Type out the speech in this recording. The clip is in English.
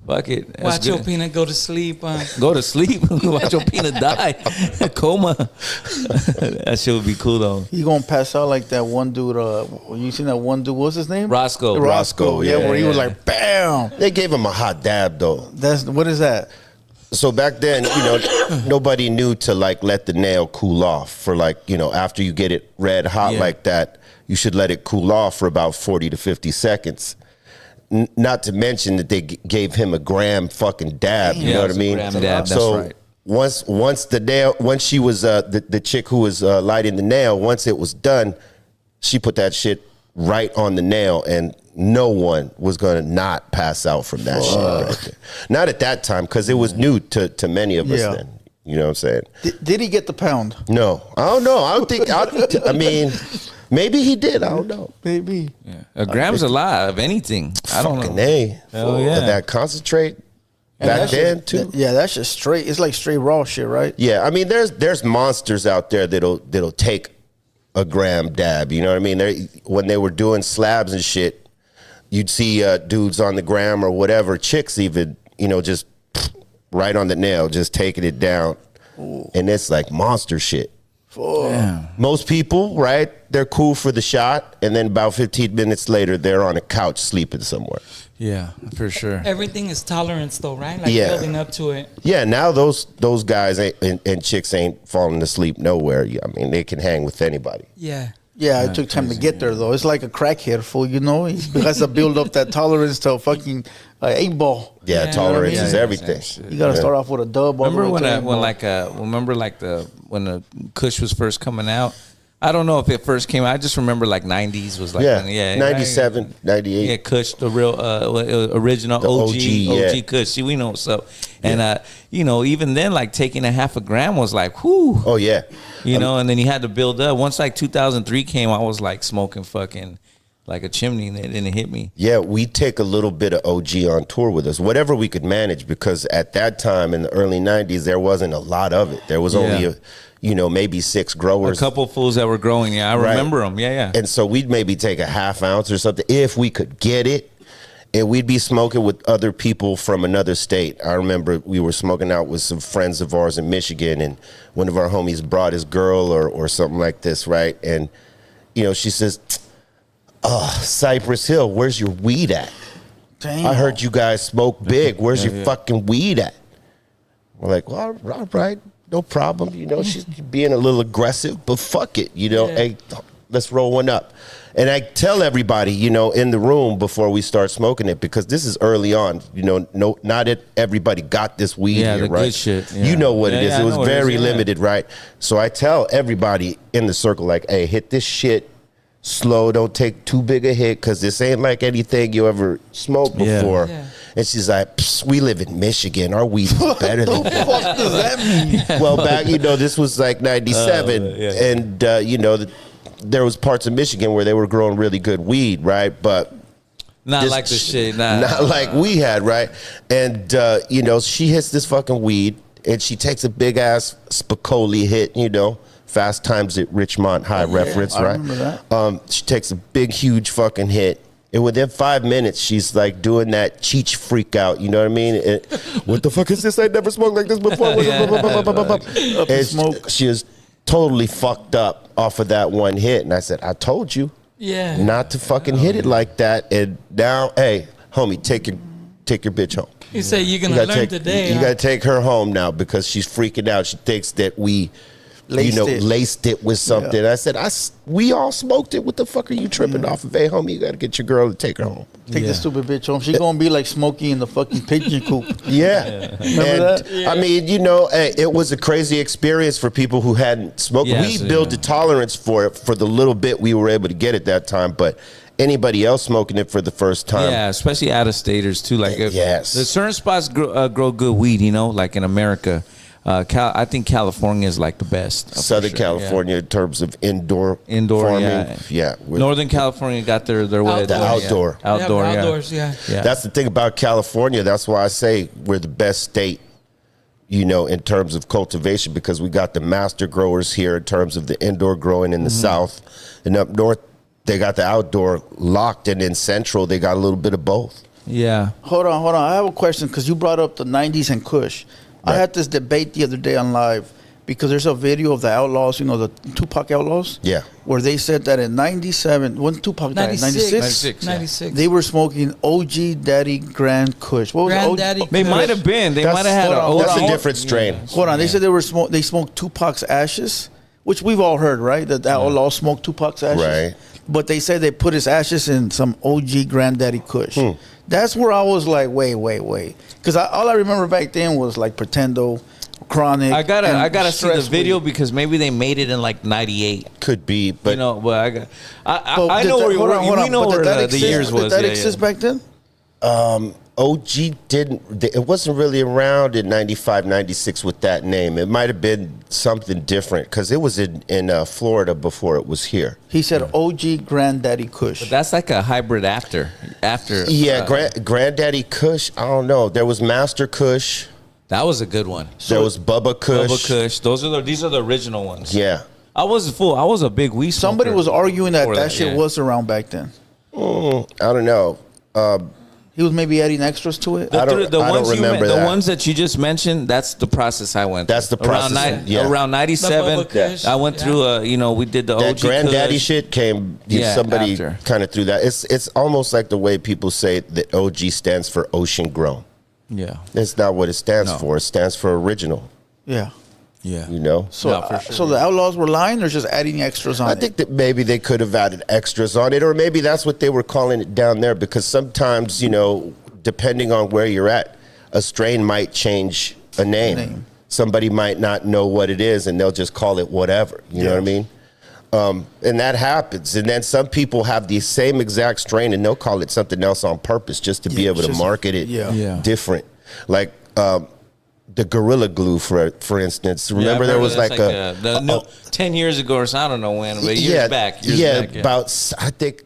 Fuck it. That's Watch your good. peanut go to sleep. Go to sleep. Watch your peanut die. Coma. That shit would be cool though. He gonna pass out like that one dude. You seen that one dude? What's his name? Roscoe. Yeah, where he was like, bam. They gave him a hot dab though. What is that? So back then, nobody knew to like let the nail cool off for like, after you get it red hot like that, you should let it cool off for about 40 to 50 seconds. Not to mention that they gave him a gram fucking dab. You know what I mean? Gram dab, so that's right. once she was the chick who was lighting the nail, once it was done, she put that shit right on the nail, and no one was gonna not pass out from that shit right there. Not at that time, because it was new to many of us then. You know what I'm saying? Did he get the pound? No, I don't know. I don't think. I mean, maybe he did. I don't know. Maybe. Yeah. A gram's a lot of anything. I don't know. Hell yeah. That concentrate back then too. That's just straight. It's like straight raw shit, right? Yeah, I mean, there's monsters out there that'll take a gram dab. You know what I mean? When they were doing slabs and shit, you'd see dudes on the gram or whatever, chicks even, just right on the nail, just taking it down. Ooh. And it's like monster shit. Most people, right, they're cool for the shot, and then about 15 minutes later, they're on a couch sleeping somewhere. Yeah, for sure. Everything is tolerance, though, right? Like building up to it. Yeah, now those guys and chicks ain't falling asleep nowhere. I mean, they can hang with anybody. Yeah. Yeah, it took time to get there, though. It's like a crackhead, fool, He has to build up that tolerance to a fucking 8-ball. Yeah, tolerance is everything. You got to start off with a dub. Remember when the Kush was first coming out? I don't know if it first came out. I just remember like 90s was like 97, 98. Yeah, Kush, the real original OG Kush. See, we know what's up. And even then, like taking a half a gram was like, whoo. Oh yeah. And then you had to build up. Once like 2003 came, I was like smoking fucking like a chimney, and it didn't hit me. Yeah, we take a little bit of OG on tour with us, whatever we could manage, because at that time in the early 90s, there wasn't a lot of it. There was only maybe 6 growers. A couple fools that were growing, I remember them, yeah. And so we'd maybe take a half ounce or something if we could get it, and we'd be smoking with other people from another state. I remember we were smoking out with some friends of ours in Michigan, and one of our homies brought his girl or something like this, right? And, she says, Cypress Hill, where's your weed at? Damn. I heard you guys smoke big. Where's your fucking weed at? We're like, well, all right. No problem. She's being a little aggressive, but fuck it. Hey, let's roll one up. And I tell everybody, in the room before we start smoking it, because this is early on. Not everybody got this weed here, the right? Good shit. Yeah. You know what it is. It was very limited, yeah. right? So I tell everybody in the circle, like, hey, hit this shit slow. Don't take too big a hit, because this ain't like anything you ever smoked before. Yeah. And she's like, we live in Michigan. Our weed is better than that. What the fuck does that mean? Well, back, this was like 97. And, there was parts of Michigan where they were growing really good weed, right? But not like the shit. Not like we had, right? And, she hits this fucking weed, and she takes a big-ass Spicoli hit, Fast Times at Richmond High reference, right? I remember that. She takes a big, huge fucking hit. And within 5 minutes, she's like doing that Cheech freak out. You know what I mean? And, what the fuck is this? I never smoked like this before. And she is totally fucked up off of that one hit. And I said, I told you not to fucking hit it like that. And now, hey, homie, take your bitch home. You say you're going to learn today. You got to take her home now, because she's freaking out. She thinks that we... laced it with something. I said, we all smoked it. What the fuck are you tripping off of? Hey, homie, you got to get your girl to take her home. Take the stupid bitch home. She going to be like Smokey in the fucking pigeon coop. Yeah. Remember that? Yeah. I mean, it was a crazy experience for people who hadn't smoked. We built a tolerance for it for the little bit we were able to get at that time, but anybody else smoking it for the first time. Yeah, especially out-of-staters, too. Like, yes. There's certain spots grow good weed, like in America. I think California is like the best. Southern California in terms of indoor farming. Yeah. Northern California got their way. Outdoor. Outdoors, yeah. That's the thing about California. That's why I say we're the best state, in terms of cultivation, because we got the master growers here in terms of the indoor growing in the south. And up north, they got the outdoor locked, and in central, they got a little bit of both. Yeah. Hold on. I have a question because you brought up the 90s and Kush. Right. I had this debate the other day on live because there's a video of the Outlaws, you know, the 2Pac Outlaws? Yeah. Where they said that in 97, when 2Pac died, 96? 96. They were smoking OG Daddy Grand Kush. What was Granddaddy OG? They might have been. They That's- might have had an hold on, That's OG. a different strain. Hold on. They said they smoked 2Pac's ashes, which we've all heard, right? That the Outlaws smoked 2Pac's ashes. Right. But they said they put his ashes in some OG Granddaddy Kush. That's where I was like, wait. Because all I remember back then was like Pretendo, Chronic. I gotta see the Stress video Weed. because maybe they made it in like '98. Could be, but You know, but I But I did know that- where hold on, we know but where did that the exist- years was. Did that Yeah, exist yeah. back then? OG didn't. It wasn't really around in 95, 96 with that name. It might have been something different because it was in Florida before it was here. He said OG Granddaddy Kush. But that's like a hybrid after. Yeah, Granddaddy Kush. I don't know. There was Master Kush. That was a good one. There was Bubba Kush. Bubba Kush. These are the original ones. Yeah. I was a big weed smoker. Somebody was arguing that before shit yeah. was around back then. I don't know. He was maybe adding extras to it. I don't remember the that. ones that you just mentioned. That's the process I went. That's the through. process, yeah. Around '97. The Bubba Kush, I went through. We did the That OG Granddaddy Kush. shit came. Yeah, somebody after. kind of threw that. It's almost like the way people say that OG stands for ocean grown. Yeah, That's not what it stands No. for. It stands for original. Yeah. yeah. You know. So, No, for sure. so the Outlaws were lying or just adding extras on I it? think that maybe they could have added extras on it, or maybe that's what they were calling it down there. Because sometimes, depending on where you're at, a strain might change a name. Somebody might not know what it is, and they'll just call it whatever. You know what I mean? And that happens. And then some people have the same exact strain, and they'll call it something else on purpose just to be able to just- market it Yeah. different. Like the Gorilla Glue, for instance. Remember there was that's like a 10 years ago or so. I don't know when, but years back. about I think